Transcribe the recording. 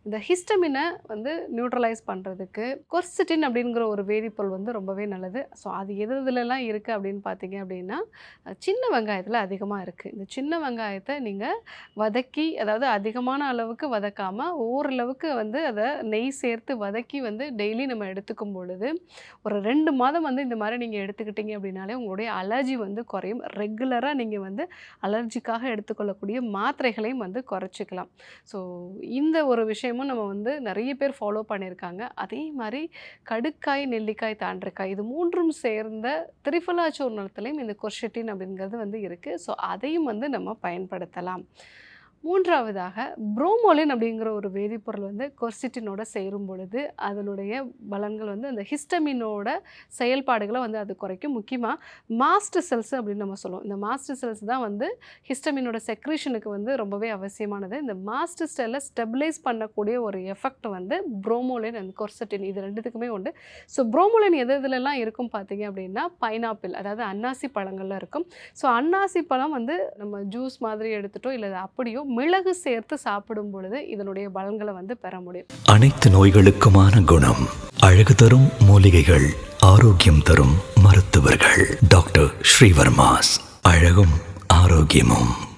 இந்த ஹிஸ்டமினை வந்து நியூட்ரலைஸ் பண்ணுறதுக்கு கொர்சிட்டின் அப்படிங்கிற ஒரு வேதிப்பொருள் வந்து ரொம்பவே நல்லது. ஸோ அது எது எதுலலாம் இருக்குது அப்படின்னு பார்த்தீங்க அப்படின்னா, சின்ன வெங்காயத்தில் அதிகமாக இருக்குது. இந்த சின்ன வெங்காயத்தை நீங்கள் வதக்கி, அதாவது அதிகமான அளவுக்கு வதக்காமல் ஓரளவுக்கு வந்து அதை நெய் சேர்த்து வதக்கி வந்து டெய்லி நம்ம எடுத்துக்கும் பொழுது, ஒரு 2 மாதம் வந்து இந்த மாதிரி நீங்கள் எடுத்துக்கிட்டீங்க அப்படின்னாலே உங்களுடைய அலர்ஜி வந்து குறையும். ரெகுலராக நீங்கள் வந்து அலர்ஜிக்காக எடுத்துக்கொள்ளக்கூடிய மாத்திரைகளையும் வந்து குறைச்சிக்கலாம். ஸோ இந்த ஒரு விஷயமும் நம்ம வந்து நிறைய பேர் ஃபாலோ பண்ணியிருக்காங்க. அதே மாதிரி கடுக்காய், நெல்லிக்காய், தாண்டிக்காய் இது 3ம் சேர்ந்த திரிஃபலா சூர்ணத்திலையும் இந்த கொர்ஷிட்டின் அப்படிங்கிறது வந்து இருக்குது. ஸோ அதையும் வந்து நம்ம பயன்படுத்தலாம். 3வதாக புரோமோலின் அப்படிங்கிற ஒரு வேதிப்பொருள் வந்து கொர்சிட்டினோட சேரும் பொழுது அதனுடைய பலன்கள் வந்து அந்த ஹிஸ்டமினோட செயல்பாடுகளை வந்து அது குறைக்கும். முக்கியமாக மாஸ்ட் செல்ஸ் அப்படின்னு நம்ம சொல்லுவோம். இந்த மாஸ்ட் செல்ஸ் தான் வந்து ஹிஸ்டமினோட செக்ரீஷனுக்கு வந்து ரொம்பவே அவசியமானது. இந்த மாஸ்ட் செல்லை ஸ்டெபிலைஸ் பண்ணக்கூடிய ஒரு எஃபெக்ட் வந்து புரோமோலின் அண்ட் கொர்சிட்டின் இது 2த்துக்குமே உண்டு. ஸோ புரோமோலின் எது எதுலலாம் இருக்கும் பார்த்தீங்க அப்படின்னா, பைனாப்பிள் அதாவது அன்னாசி பழங்கள்ல இருக்கும். ஸோ அன்னாசி பழம் வந்து நம்ம ஜூஸ் மாதிரி எடுத்துட்டோ இல்லை அப்படியோ மிளகு சேர்த்து சாப்பிடும் பொழுது இதனுடைய பலன்களை வந்து பெற முடியும். அனைத்து நோய்களுக்குமான குணம், அழகு தரும் மூலிகைகள், ஆரோக்கியம் தரும் மருத்துவர்கள். டாக்டர் ஸ்ரீவர்மாஸ். அழகும் ஆரோக்கியமும்.